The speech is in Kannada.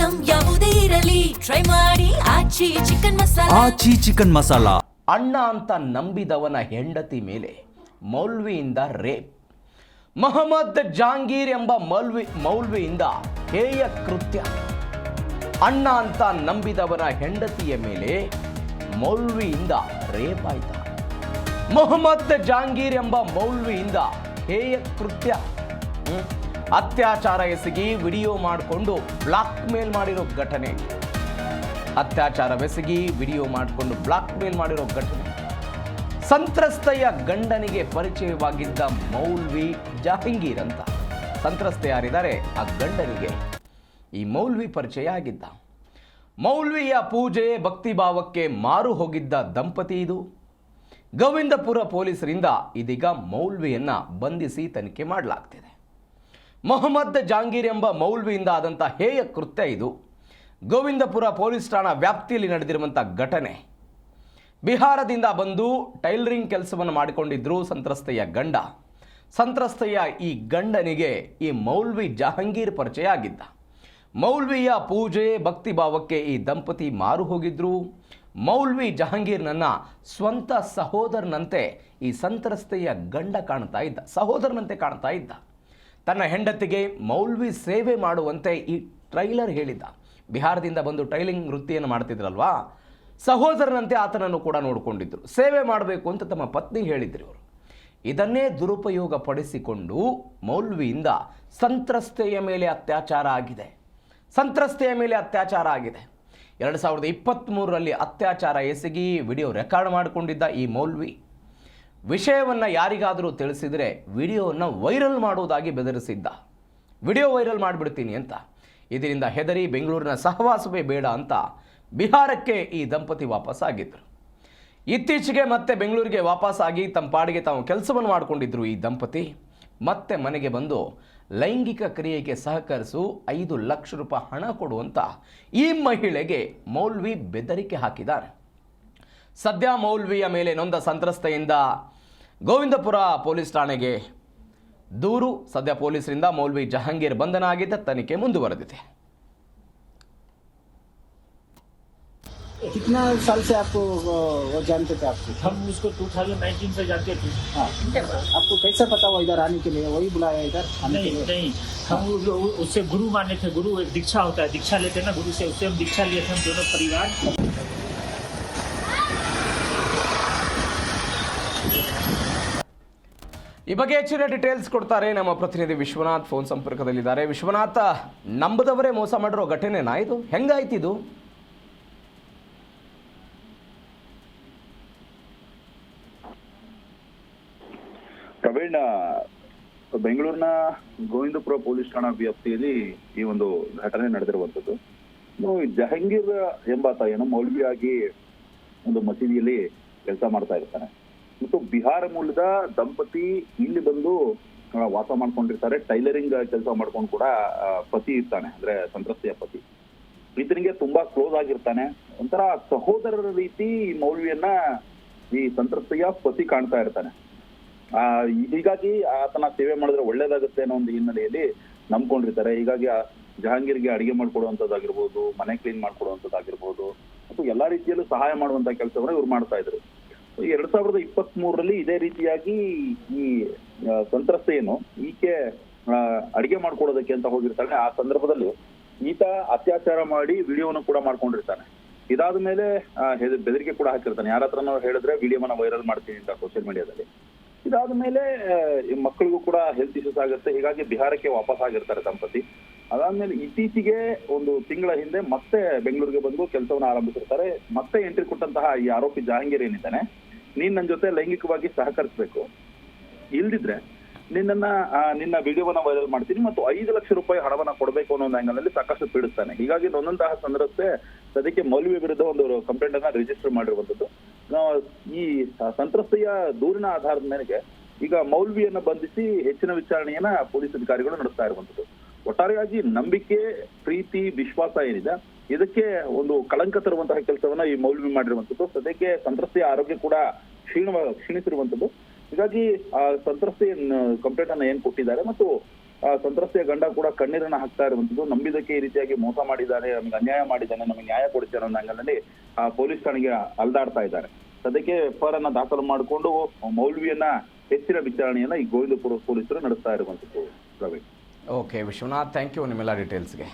ಐಟಂ ಯಾವುದೇ ಇರಲಿ ಟ್ರೈ ಮಾಡಿ ಆಚಿ ಚಿಕನ್ ಮಸಾಲಾ. ಅಣ್ಣ ಅಂತ ನಂಬಿದವನ ಹೆಂಡತಿ ಮೇಲೆ ಮೌಲ್ವಿಯಿಂದ ರೇಪ್. ಮೊಹಮ್ಮದ್ ಜಹಾಂಗೀರ್ ಎಂಬ ಮೌಲ್ವಿಯಿಂದ ಹೇಯ ಕೃತ್ಯ. ಅಣ್ಣ ಅಂತ ನಂಬಿದವನ ಹೆಂಡತಿಯ ಮೇಲೆ ಮೌಲ್ವಿಯಿಂದ ರೇಪ್ ಆಯ್ತ. ಮೊಹಮ್ಮದ್ ಜಹಾಂಗೀರ್ ಎಂಬ ಮೌಲ್ವಿಯಿಂದ ಹೇಯ ಕೃತ್ಯ. ಅತ್ಯಾಚಾರ ಎಸಗಿ ವಿಡಿಯೋ ಮಾಡಿಕೊಂಡು ಬ್ಲಾಕ್ ಮೇಲ್ ಮಾಡಿರೋ ಘಟನೆ. ಅತ್ಯಾಚಾರವೆಸಗಿ ವಿಡಿಯೋ ಮಾಡಿಕೊಂಡು ಬ್ಲಾಕ್ ಮೇಲ್ ಮಾಡಿರೋ ಘಟನೆ. ಸಂತ್ರಸ್ತೆಯ ಗಂಡನಿಗೆ ಪರಿಚಯವಾಗಿದ್ದ ಮೌಲ್ವಿ ಜಹಾಂಗೀರ್ ಅಂತ. ಸಂತ್ರಸ್ತೆ ಯಾರಿದ್ದಾರೆ ಆ ಗಂಡನಿಗೆ ಈ ಮೌಲ್ವಿ ಪರಿಚಯ ಆಗಿದ್ದ. ಮೌಲ್ವಿಯ ಪೂಜೆ ಭಕ್ತಿಭಾವಕ್ಕೆ ಮಾರು ಹೋಗಿದ್ದ ದಂಪತಿ ಇದು. ಗೋವಿಂದಪುರ ಪೊಲೀಸರಿಂದ ಇದೀಗ ಮೌಲ್ವಿಯನ್ನ ಬಂಧಿಸಿ ತನಿಖೆ ಮಾಡಲಾಗ್ತಿದೆ. ಮೊಹಮ್ಮದ್ ಜಹಾಂಗೀರ್ ಎಂಬ ಮೌಲ್ವಿಯಿಂದ ಆದಂಥ ಹೇಯ ಕೃತ್ಯ ಇದು. ಗೋವಿಂದಪುರ ಪೊಲೀಸ್ ಠಾಣಾ ವ್ಯಾಪ್ತಿಯಲ್ಲಿ ನಡೆದಿರುವಂಥ ಘಟನೆ. ಬಿಹಾರದಿಂದ ಬಂದು ಟೈಲರಿಂಗ್ ಕೆಲಸವನ್ನು ಮಾಡಿಕೊಂಡಿದ್ರು ಸಂತ್ರಸ್ತೆಯ ಗಂಡ. ಸಂತ್ರಸ್ತೆಯ ಈ ಗಂಡನಿಗೆ ಈ ಮೌಲ್ವಿ ಜಹಾಂಗೀರ್ ಪರಿಚಯ ಆಗಿದ್ದ. ಮೌಲ್ವಿಯ ಪೂಜೆ ಭಕ್ತಿಭಾವಕ್ಕೆ ಈ ದಂಪತಿ ಮಾರು ಹೋಗಿದ್ರು. ಮೌಲ್ವಿ ಜಹಾಂಗೀರ್ನನ್ನ ಸ್ವಂತ ಸಹೋದರನಂತೆ ಈ ಸಂತ್ರಸ್ತೆಯ ಗಂಡ ಕಾಣ್ತಾ ಇದ್ದ, ಸಹೋದರನಂತೆ ಕಾಣ್ತಾ ಇದ್ದ. ತನ್ನ ಹೆಂಡತಿಗೆ ಮೌಲ್ವಿ ಸೇವೆ ಮಾಡುವಂತೆ ಈ ಟ್ರೈಲರ್ ಹೇಳಿದ್ದ. ಬಿಹಾರದಿಂದ ಬಂದು ಟೈಲಿಂಗ್ ವೃತ್ತಿಯನ್ನು ಮಾಡ್ತಿದ್ರಲ್ವಾ, ಸಹೋದರನಂತೆ ಆತನನ್ನು ಕೂಡ ನೋಡಿಕೊಂಡಿದ್ರು. ಸೇವೆ ಮಾಡಬೇಕು ಅಂತ ತಮ್ಮ ಪತ್ನಿ ಹೇಳಿದ್ರು ಇವರು. ಇದನ್ನೇ ದುರುಪಯೋಗ ಪಡಿಸಿಕೊಂಡು ಮೌಲ್ವಿಯಿಂದ ಸಂತ್ರಸ್ತೆಯ ಮೇಲೆ ಅತ್ಯಾಚಾರ ಆಗಿದೆ. 2023ರಲ್ಲಿ ಅತ್ಯಾಚಾರ ಎಸಗಿ ವಿಡಿಯೋ ರೆಕಾರ್ಡ್ ಮಾಡಿಕೊಂಡಿದ್ದ ಈ ಮೌಲ್ವಿ ವಿಷಯವನ್ನು ಯಾರಿಗಾದರೂ ತಿಳಿಸಿದರೆ ವಿಡಿಯೋವನ್ನು ವೈರಲ್ ಮಾಡುವುದಾಗಿ ಬೆದರಿಸಿದ್ದ. ವಿಡಿಯೋ ವೈರಲ್ ಮಾಡಿಬಿಡ್ತೀನಿ ಅಂತ. ಇದರಿಂದ ಹೆದರಿ ಬೆಂಗಳೂರಿನ ಸಹವಾಸವೇ ಬೇಡ ಅಂತ ಬಿಹಾರಕ್ಕೆ ಈ ದಂಪತಿ ವಾಪಸ್ ಆಗಿದ್ದರು. ಇತ್ತೀಚೆಗೆ ಮತ್ತೆ ಬೆಂಗಳೂರಿಗೆ ವಾಪಸ್ ಆಗಿ ತಮ್ಮ ಪಾಡಿಗೆ ತಾವು ಕೆಲಸವನ್ನು ಮಾಡಿಕೊಂಡಿದ್ರು. ಈ ದಂಪತಿ ಮತ್ತೆ ಮನೆಗೆ ಬಂದು ಲೈಂಗಿಕ ಕ್ರಿಯೆಗೆ ಸಹಕರಿಸು, 5 ಲಕ್ಷ ರೂಪಾಯಿ ಹಣ ಕೊಡುವಂತ ಈ ಮಹಿಳೆಗೆ ಮೌಲ್ವಿ ಬೆದರಿಕೆ ಹಾಕಿದ್ದಾರೆ. ಸದ್ಯ ಮೌಲ್ವಿಯ ಮೇಲೆ ನೊಂದ ಸಂತ್ರಸ್ತೆಯಿಂದ ಗೋವಿಂದಪುರ ಪೊಲೀಸ್ ಠಾಣೆಗೆ ದೂರು. ಸದ್ಯ ಪೊಲೀಸರಿಂದ ಮೌಲ್ವಿ ಜಹಾಂಗೀರ್ ಬಂಧನ ಆಗಿದ್ದ, ತನಿಖೆ ಮುಂದುವರೆದಿದೆ. कितना साल से आपको वो जानते थे आपको? हम उसको 2019 से जानते थे। हाँ, आपको कैसा पता वो इधर आने के लिए? वही बुलाया इधर आने के लिए? नहीं, हम उससे गुरु माने थे। गुरु एक दीक्षा होता है, दीक्षा लेते ना गुरु से, उससे हम दीक्षा लिए थे हम दोनों परिवार। ಈ ಬಗ್ಗೆ ಹೆಚ್ಚಿನ ಡೀಟೇಲ್ಸ್ ಕೊಡ್ತಾರೆ ನಮ್ಮ ಪ್ರತಿನಿಧಿ ವಿಶ್ವನಾಥ್. ಫೋನ್ ಸಂಪರ್ಕದಲ್ಲಿದ್ದಾರೆ. ವಿಶ್ವನಾಥ್, ನಂಬದವರೇ ಮೋಸ ಮಾಡಿರೋ ಘಟನೆನಾ ಇದು? ಹೆಂಗಾಯ್ತಿದು? ಪ್ರವೀಣ್, ಬೆಂಗಳೂರಿನ ಗೋವಿಂದಪುರ ಪೊಲೀಸ್ ಠಾಣಾ ವ್ಯಾಪ್ತಿಯಲ್ಲಿ ಈ ಒಂದು ಘಟನೆ ನಡೆದಿರುವಂತದ್ದು. ಜಹಾಂಗೀರ್ ಎಂಬಾತ ಏನು ಮೌಲ್ವಿಯಾಗಿ ಒಂದು ಮಸೀದಿಯಲ್ಲಿ ಕೆಲಸ ಮಾಡ್ತಾ ಇರ್ತಾನೆ ಮತ್ತು ಬಿಹಾರ ಮೂಲದ ದಂಪತಿ ಇಲ್ಲಿ ಬಂದು ವಾಸ ಮಾಡ್ಕೊಂಡಿರ್ತಾರೆ. ಟೈಲರಿಂಗ್ ಕೆಲಸ ಮಾಡ್ಕೊಂಡು ಕೂಡ ಪತಿ ಇರ್ತಾನೆ, ಅಂದ್ರೆ ಸಂತ್ರಸ್ತೆಯ ಪತಿ. ಈತನಿಗೆ ತುಂಬಾ ಕ್ಲೋಸ್ ಆಗಿರ್ತಾನೆ. ಒಂಥರ ಸಹೋದರರ ರೀತಿ ಈ ಮೌಲ್ವಿಯನ್ನ ಈ ಸಂತ್ರಸ್ತೆಯ ಪತಿ ಕಾಣ್ತಾ ಇರ್ತಾನೆ. ಹೀಗಾಗಿ ಆತನ ಸೇವೆ ಮಾಡಿದ್ರೆ ಒಳ್ಳೇದಾಗುತ್ತೆ ಅನ್ನೋ ಒಂದು ಹಿನ್ನೆಲೆಯಲ್ಲಿ ನಂಬ್ಕೊಂಡಿರ್ತಾರೆ. ಹೀಗಾಗಿ ಜಹಾಂಗೀರ್ಗೆ ಅಡಿಗೆ ಮಾಡ್ಕೊಡುವಂಥದ್ದಾಗಿರ್ಬೋದು, ಮನೆ ಕ್ಲೀನ್ ಮಾಡ್ಕೊಡುವಂಥದ್ದಾಗಿರ್ಬೋದು ಮತ್ತು ಎಲ್ಲಾ ರೀತಿಯಲ್ಲೂ ಸಹಾಯ ಮಾಡುವಂತ ಕೆಲಸವನ್ನ ಇವ್ರು ಮಾಡ್ತಾ ಇದ್ರು. 2023ರಲ್ಲಿ ಇದೇ ರೀತಿಯಾಗಿ ಈ ಸಂತ್ರಸ್ತೆಯನ್ನು ಈಕೆ ಅಡಿಗೆ ಮಾಡ್ಕೊಡೋದಕ್ಕೆ ಅಂತ ಹೋಗಿರ್ತಾನೆ. ಆ ಸಂದರ್ಭದಲ್ಲಿ ಈತ ಅತ್ಯಾಚಾರ ಮಾಡಿ ವಿಡಿಯೋವನ್ನು ಕೂಡ ಮಾಡ್ಕೊಂಡಿರ್ತಾನೆ. ಇದಾದ ಮೇಲೆ ಬೆದರಿಕೆ ಕೂಡ ಹಾಕಿರ್ತಾನೆ, ಯಾರ ಹತ್ರನೋ ಹೇಳಿದ್ರೆ ವಿಡಿಯೋವನ್ನ ವೈರಲ್ ಮಾಡ್ತೀನಿ ಅಂತ ಸೋಷಿಯಲ್ ಮೀಡಿಯಾದಲ್ಲಿ. ಇದಾದ ಮೇಲೆ ಮಕ್ಕಳಿಗೂ ಕೂಡ ಹೆಲ್ತ್ ಇಶ್ಯೂಸ್ ಆಗುತ್ತೆ. ಹೀಗಾಗಿ ಬಿಹಾರಕ್ಕೆ ವಾಪಸ್ ಆಗಿರ್ತಾರೆ ದಂಪತಿ. ಅದಾದ್ಮೇಲೆ ಇತ್ತೀಚೆಗೆ ಒಂದು ತಿಂಗಳ ಹಿಂದೆ ಮತ್ತೆ ಬೆಂಗಳೂರಿಗೆ ಬಂದು ಕೆಲಸವನ್ನ ಆರಂಭಿಸಿರ್ತಾರೆ. ಮತ್ತೆ ಎಂಟ್ರಿ ಕೊಟ್ಟಂತಹ ಈ ಆರೋಪಿ ಜಹಾಂಗೀರ್ ಏನಿದ್ದಾನೆ, ನೀನ್ ನನ್ನ ಜೊತೆ ಲೈಂಗಿಕವಾಗಿ ಸಹಕರಿಸಬೇಕು, ಇಲ್ದಿದ್ರೆ ನಿನ್ನ ವಿಡಿಯೋವನ್ನ ವೈರಲ್ ಮಾಡ್ತೀನಿ ಮತ್ತು 5 ಲಕ್ಷ ರೂಪಾಯಿ ಹಣವನ್ನ ಕೊಡಬೇಕು ಅನ್ನೋ ಒಂದು ಆಂಗಲ್ ಅಲ್ಲಿ ಸಾಕಷ್ಟು ಪೀಡಿಸ್ತಾನೆ. ಹೀಗಾಗಿ ನೊಂದಂತಹ ಸಂದರ್ಭಕ್ಕೆ ಸದ್ಯಕ್ಕೆ ಮೌಲ್ವಿ ವಿರುದ್ಧ ಒಂದು ಕಂಪ್ಲೇಂಟ್ ಅನ್ನ ರಿಜಿಸ್ಟರ್ ಮಾಡಿರುವಂತದ್ದು. ಈ ಸಂತ್ರಸ್ತೆಯ ದೂರಿನ ಆಧಾರದ ಮೇರೆಗೆ ಈಗ ಮೌಲ್ವಿಯನ್ನ ಬಂಧಿಸಿ ಹೆಚ್ಚಿನ ವಿಚಾರಣೆಯನ್ನ ಪೊಲೀಸ್ ಅಧಿಕಾರಿಗಳು ನಡೆಸ್ತಾ ಇರುವಂತದ್ದು. ಒಟ್ಟಾರೆಯಾಗಿ ನಂಬಿಕೆ, ಪ್ರೀತಿ, ವಿಶ್ವಾಸ ಏನಿದೆ ಇದಕ್ಕೆ ಒಂದು ಕಳಂಕ ತರುವಂತಹ ಕೆಲಸವನ್ನ ಈ ಮೌಲ್ವಿ ಮಾಡಿರುವಂತದ್ದು. ಸದ್ಯಕ್ಕೆ ಸಂತ್ರಸ್ತೆಯ ಆರೋಗ್ಯ ಕೂಡ ಕ್ಷೀಣಿಸಿರುವಂತದ್ದು. ಹೀಗಾಗಿ ಆ ಸಂತ್ರಸ್ತೆ ಕಂಪ್ಲೇಂಟ್ ಅನ್ನ ಏನ್ ಕೊಟ್ಟಿದ್ದಾರೆ ಮತ್ತು ಆ ಸಂತ್ರಸ್ತೆಯ ಗಂಡ ಕೂಡ ಕಣ್ಣೀರನ್ನ ಹಾಕ್ತಾ ಇರುವಂತದ್ದು. ನಂಬಿದಕ್ಕೆ ಈ ರೀತಿಯಾಗಿ ಮೋಸ ಮಾಡಿದ್ದಾನೆ, ನಮಗೆ ಅನ್ಯಾಯ ಮಾಡಿದ್ದಾನೆ, ನಮಗೆ ನ್ಯಾಯ ಕೊಡ್ತಾನೆ ಅನ್ನೋ ಅಂಗಲಲ್ಲಿ ಆ ಪೊಲೀಸ್ ಠಾಣೆಗೆ ಅಲ್ದಾಡ್ತಾ ಇದ್ದಾರೆ. ಸದ್ಯಕ್ಕೆ FIR ಅನ್ನ ದಾಖಲು ಮಾಡಿಕೊಂಡು ಮೌಲ್ವಿಯನ್ನ ಹೆಚ್ಚಿನ ವಿಚಾರಣೆಯನ್ನ ಈ ಗೋವಿಂದಪುರ ಪೊಲೀಸರು ನಡೆಸ್ತಾ ಇರುವಂತದ್ದು. Praveen. Okay Vishwanath, thank you ನಿಮ್ಮೆಲ್ಲ ಡೀಟೇಲ್ಸ್ಗೆ.